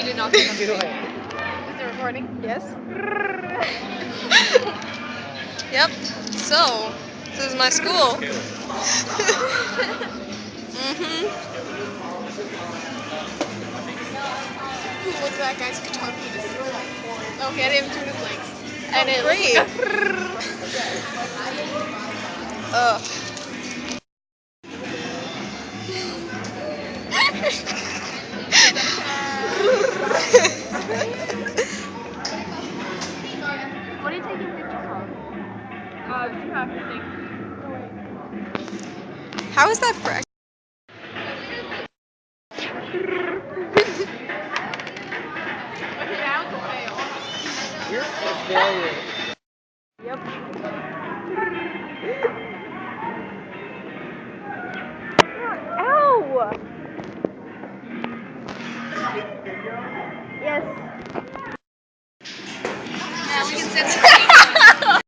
did not say that. Do it. Is it recording? Yes. Yep. So, this is my school. Ooh, look at that guy's guitar penis. Okay, I didn't even tune his legs. And it Great. Ugh. What are you taking pictures of? You have to think. How is that correct? Okay, now it's a fail. You're a failure. Yep. Ow! Yes. Yeah, we can send it.